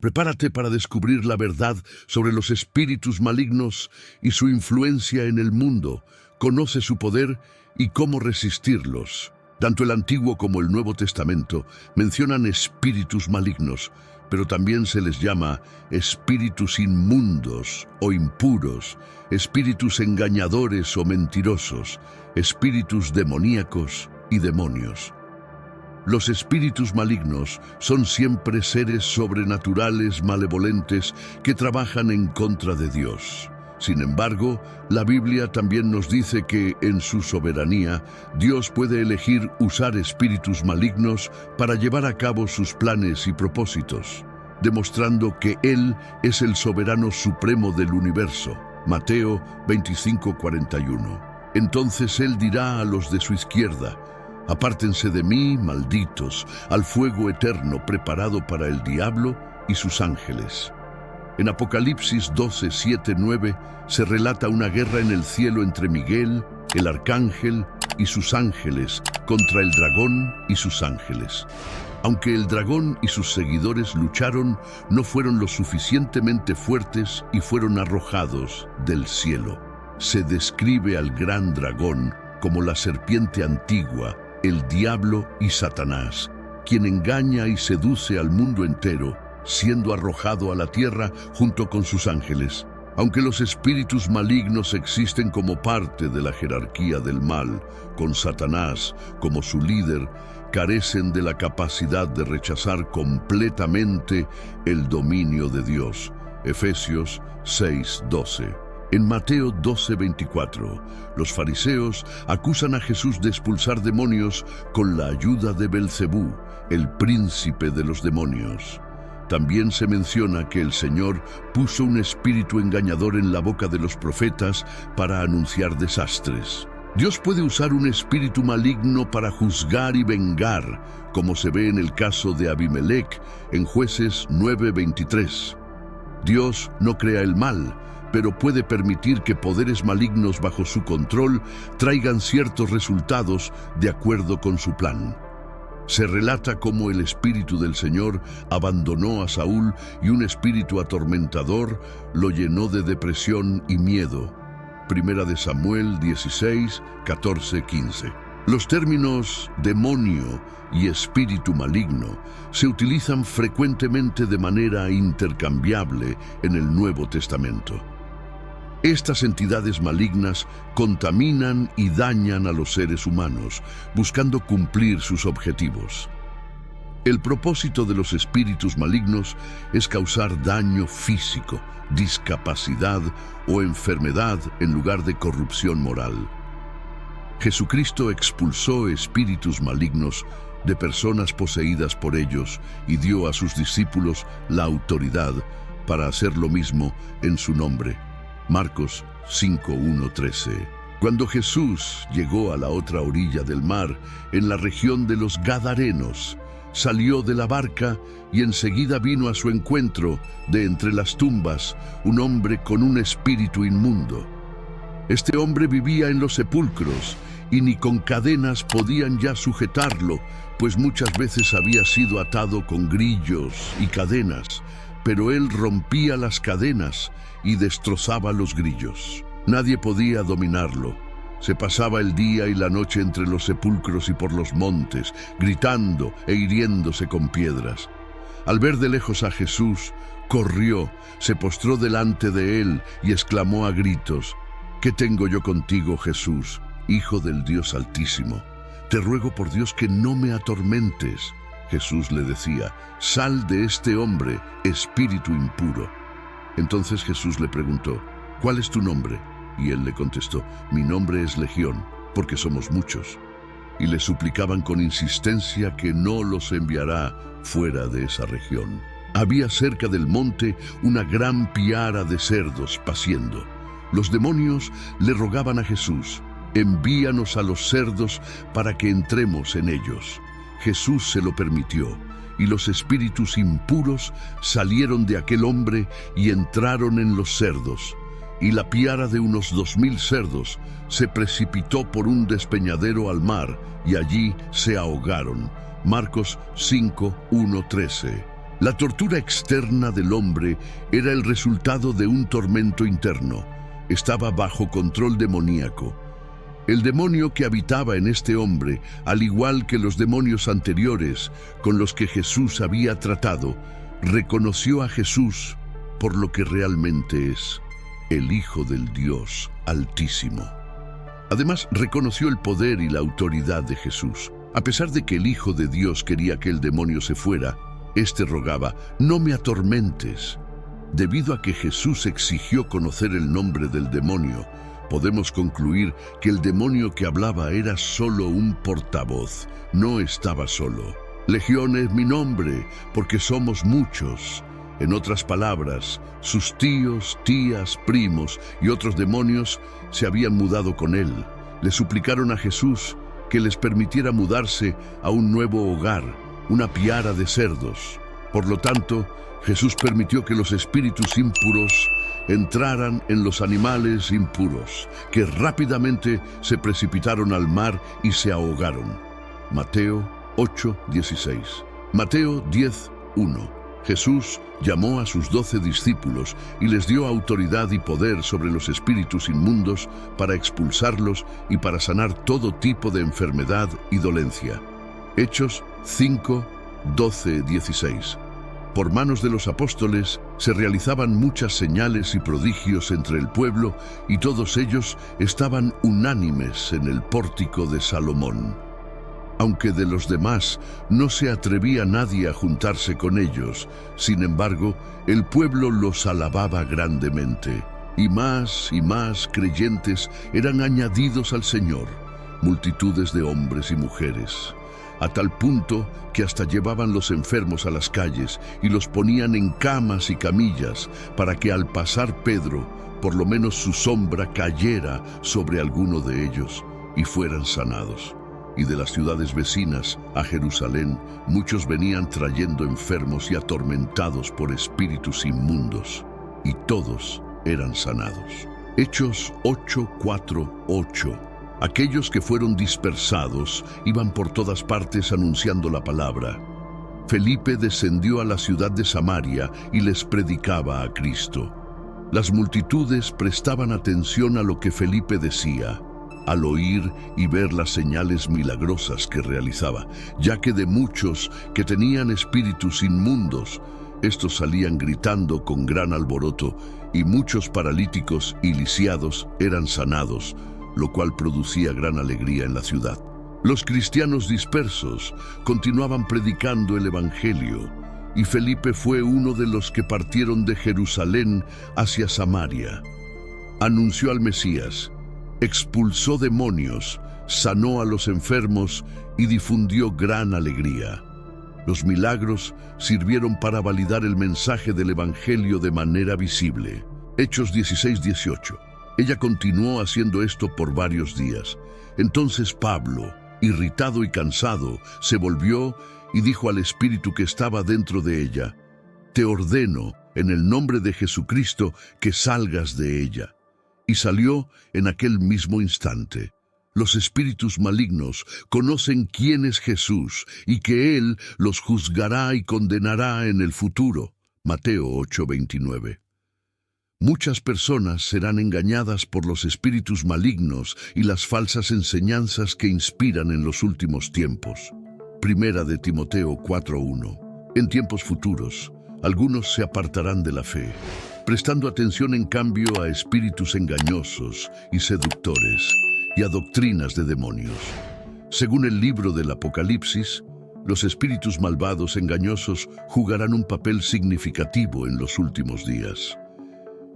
Prepárate para descubrir la verdad sobre los espíritus malignos y su influencia en el mundo. Conoce su poder y cómo resistirlos. Tanto el Antiguo como el Nuevo Testamento mencionan espíritus malignos, pero también se les llama espíritus inmundos o impuros, espíritus engañadores o mentirosos, espíritus demoníacos y demonios. Los espíritus malignos son siempre seres sobrenaturales malevolentes que trabajan en contra de Dios. Sin embargo, la Biblia también nos dice que, en su soberanía, Dios puede elegir usar espíritus malignos para llevar a cabo sus planes y propósitos, demostrando que Él es el soberano supremo del universo. Mateo 25:41. Entonces Él dirá a los de su izquierda: «Apártense de mí, malditos, al fuego eterno preparado para el diablo y sus ángeles». En Apocalipsis 12:7-9 se relata una guerra en el cielo entre Miguel, el arcángel, y sus ángeles contra el dragón y sus ángeles. Aunque el dragón y sus seguidores lucharon, no fueron lo suficientemente fuertes y fueron arrojados del cielo. Se describe al gran dragón como la serpiente antigua, el diablo y Satanás, quien engaña y seduce al mundo entero, siendo arrojado a la tierra junto con sus ángeles. Aunque los espíritus malignos existen como parte de la jerarquía del mal, con Satanás como su líder, carecen de la capacidad de rechazar completamente el dominio de Dios. Efesios 6:12. En Mateo 12:24, los fariseos acusan a Jesús de expulsar demonios con la ayuda de Belcebú, el príncipe de los demonios. También se menciona que el Señor puso un espíritu engañador en la boca de los profetas para anunciar desastres. Dios puede usar un espíritu maligno para juzgar y vengar, como se ve en el caso de Abimelech en Jueces 9:23. Dios no crea el mal, pero puede permitir que poderes malignos bajo su control traigan ciertos resultados de acuerdo con su plan. Se relata cómo el Espíritu del Señor abandonó a Saúl y un espíritu atormentador lo llenó de depresión y miedo. Primera de Samuel 16, 14, 15. Los términos demonio y espíritu maligno se utilizan frecuentemente de manera intercambiable en el Nuevo Testamento. Estas entidades malignas contaminan y dañan a los seres humanos, buscando cumplir sus objetivos. El propósito de los espíritus malignos es causar daño físico, discapacidad o enfermedad en lugar de corrupción moral. Jesucristo expulsó espíritus malignos de personas poseídas por ellos y dio a sus discípulos la autoridad para hacer lo mismo en su nombre. Marcos 5:1-13. Cuando Jesús llegó a la otra orilla del mar, en la región de los Gadarenos, salió de la barca y enseguida vino a su encuentro, de entre las tumbas, un hombre con un espíritu inmundo. Este hombre vivía en los sepulcros y ni con cadenas podían ya sujetarlo, pues muchas veces había sido atado con grillos y cadenas, pero él rompía las cadenas y destrozaba los grillos. Nadie podía dominarlo. Se pasaba el día y la noche entre los sepulcros y por los montes, gritando e hiriéndose con piedras. Al ver de lejos a Jesús, corrió, se postró delante de él y exclamó a gritos: «¿Qué tengo yo contigo, Jesús, Hijo del Dios Altísimo? Te ruego por Dios que no me atormentes». Jesús le decía: «Sal de este hombre, espíritu impuro». Entonces Jesús le preguntó: «¿Cuál es tu nombre?». Y él le contestó: «Mi nombre es Legión, porque somos muchos». Y le suplicaban con insistencia que no los enviará fuera de esa región. Había cerca del monte una gran piara de cerdos paciendo. Los demonios le rogaban a Jesús: «Envíanos a los cerdos para que entremos en ellos». Jesús se lo permitió, y los espíritus impuros salieron de aquel hombre y entraron en los cerdos. Y la piara de unos 2000 cerdos se precipitó por un despeñadero al mar, y allí se ahogaron. Marcos 5:1-13. La tortura externa del hombre era el resultado de un tormento interno. Estaba bajo control demoníaco. El demonio que habitaba en este hombre, al igual que los demonios anteriores con los que Jesús había tratado, reconoció a Jesús por lo que realmente es, el Hijo del Dios Altísimo. Además, reconoció el poder y la autoridad de Jesús. A pesar de que el Hijo de Dios quería que el demonio se fuera, éste rogaba: «No me atormentes». Debido a que Jesús exigió conocer el nombre del demonio, podemos concluir que el demonio que hablaba era solo un portavoz, no estaba solo. Legión es mi nombre, porque somos muchos. En otras palabras, sus tíos, tías, primos y otros demonios se habían mudado con él. Le suplicaron a Jesús que les permitiera mudarse a un nuevo hogar, una piara de cerdos. Por lo tanto, Jesús permitió que los espíritus impuros entraran en los animales impuros, que rápidamente se precipitaron al mar y se ahogaron. Mateo 8:16. Mateo 10:1. Jesús llamó a sus 12 discípulos y les dio autoridad y poder sobre los espíritus inmundos para expulsarlos y para sanar todo tipo de enfermedad y dolencia. Hechos 5:12-16. Por manos de los apóstoles se realizaban muchas señales y prodigios entre el pueblo, y todos ellos estaban unánimes en el pórtico de Salomón. Aunque de los demás no se atrevía nadie a juntarse con ellos, sin embargo, el pueblo los alababa grandemente, y más creyentes eran añadidos al Señor, multitudes de hombres y mujeres, a tal punto que hasta llevaban los enfermos a las calles y los ponían en camas y camillas para que al pasar Pedro, por lo menos su sombra cayera sobre alguno de ellos y fueran sanados. Y de las ciudades vecinas a Jerusalén, muchos venían trayendo enfermos y atormentados por espíritus inmundos, y todos eran sanados. Hechos 8:4-8. Aquellos que fueron dispersados iban por todas partes anunciando la palabra. Felipe descendió a la ciudad de Samaria y les predicaba a Cristo. Las multitudes prestaban atención a lo que Felipe decía, al oír y ver las señales milagrosas que realizaba, ya que de muchos que tenían espíritus inmundos, estos salían gritando con gran alboroto, y muchos paralíticos y lisiados eran sanados, lo cual producía gran alegría en la ciudad. Los cristianos dispersos continuaban predicando el Evangelio, y Felipe fue uno de los que partieron de Jerusalén hacia Samaria. Anunció al Mesías, expulsó demonios, sanó a los enfermos y difundió gran alegría. Los milagros sirvieron para validar el mensaje del Evangelio de manera visible. Hechos 16:18. Ella continuó haciendo esto por varios días. Entonces Pablo, irritado y cansado, se volvió y dijo al espíritu que estaba dentro de ella: «Te ordeno, en el nombre de Jesucristo, que salgas de ella». Y salió en aquel mismo instante. Los espíritus malignos conocen quién es Jesús y que Él los juzgará y condenará en el futuro. Mateo 8:29. Muchas personas serán engañadas por los espíritus malignos y las falsas enseñanzas que inspiran en los últimos tiempos. Primera de Timoteo 4:1. En tiempos futuros, algunos se apartarán de la fe, prestando atención en cambio a espíritus engañosos y seductores y a doctrinas de demonios. Según el libro del Apocalipsis, los espíritus malvados engañosos jugarán un papel significativo en los últimos días.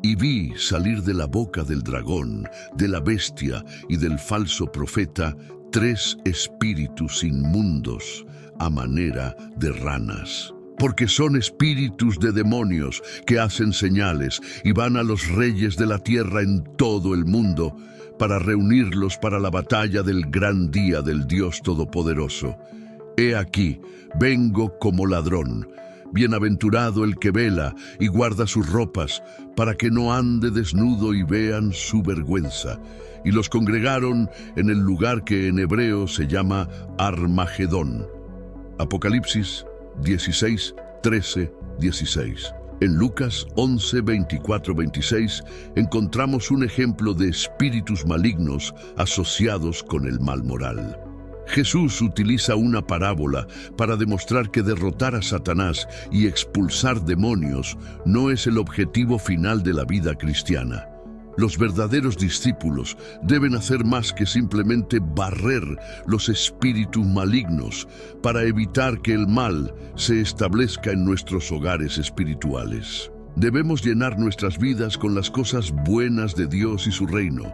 Y vi salir de la boca del dragón, de la bestia y del falso profeta 3 espíritus inmundos a manera de ranas. Porque son espíritus de demonios que hacen señales y van a los reyes de la tierra en todo el mundo para reunirlos para la batalla del gran día del Dios Todopoderoso. He aquí, vengo como ladrón. Bienaventurado el que vela y guarda sus ropas, para que no ande desnudo y vean su vergüenza. Y los congregaron en el lugar que en hebreo se llama Armagedón. Apocalipsis 16, 13, 16. En Lucas 11, 24, 26 encontramos un ejemplo de espíritus malignos asociados con el mal moral. Jesús utiliza una parábola para demostrar que derrotar a Satanás y expulsar demonios no es el objetivo final de la vida cristiana. Los verdaderos discípulos deben hacer más que simplemente barrer los espíritus malignos para evitar que el mal se establezca en nuestros hogares espirituales. Debemos llenar nuestras vidas con las cosas buenas de Dios y su reino.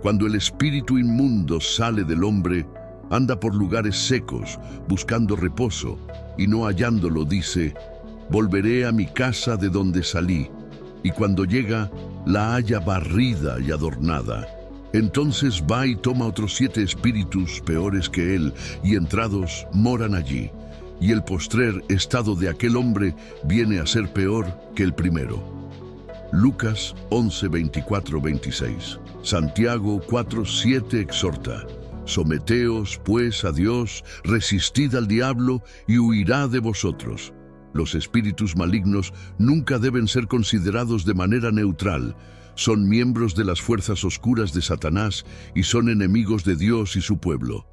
Cuando el espíritu inmundo sale del hombre, anda por lugares secos, buscando reposo, y no hallándolo dice: «Volveré a mi casa de donde salí», y cuando llega, la halla barrida y adornada. Entonces va y toma otros 7 espíritus peores que él, y entrados moran allí. Y el postrer estado de aquel hombre viene a ser peor que el primero. Lucas 11, 24, 26. Santiago 4, 7 exhorta: «Someteos, pues, a Dios, resistid al diablo, y huirá de vosotros». Los espíritus malignos nunca deben ser considerados de manera neutral. Son miembros de las fuerzas oscuras de Satanás y son enemigos de Dios y su pueblo.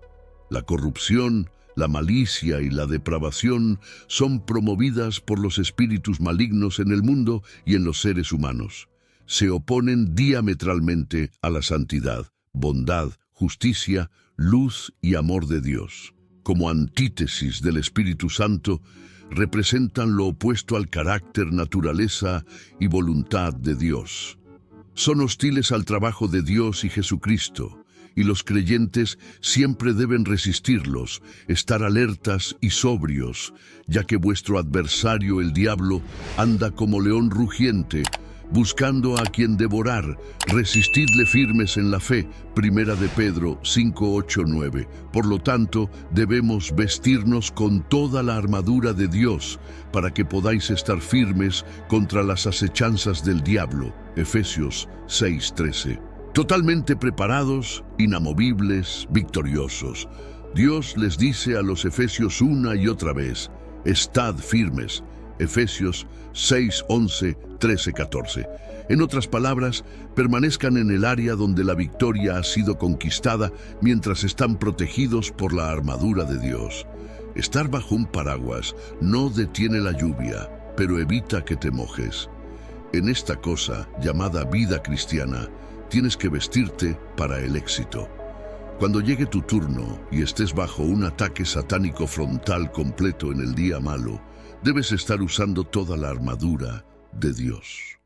La corrupción, la malicia y la depravación son promovidas por los espíritus malignos en el mundo y en los seres humanos. Se oponen diametralmente a la santidad, bondad, justicia, luz y amor de Dios. Como antítesis del Espíritu Santo, representan lo opuesto al carácter, naturaleza y voluntad de Dios. Son hostiles al trabajo de Dios y Jesucristo, y los creyentes siempre deben resistirlos, estar alertas y sobrios, ya que vuestro adversario, el diablo, anda como león rugiente, buscando a quien devorar. Resistidle firmes en la fe. Primera de Pedro 5, 8, 9. Por lo tanto, debemos vestirnos con toda la armadura de Dios para que podáis estar firmes contra las acechanzas del diablo. Efesios 6, 13. Totalmente preparados, inamovibles, victoriosos. Dios les dice a los efesios una y otra vez: estad firmes. Efesios 6, 11, 13, 14. En otras palabras, permanezcan en el área donde la victoria ha sido conquistada mientras están protegidos por la armadura de Dios. Estar bajo un paraguas no detiene la lluvia, pero evita que te mojes. En esta cosa, llamada vida cristiana, tienes que vestirte para el éxito. Cuando llegue tu turno y estés bajo un ataque satánico frontal completo en el día malo, debes estar usando toda la armadura de Dios.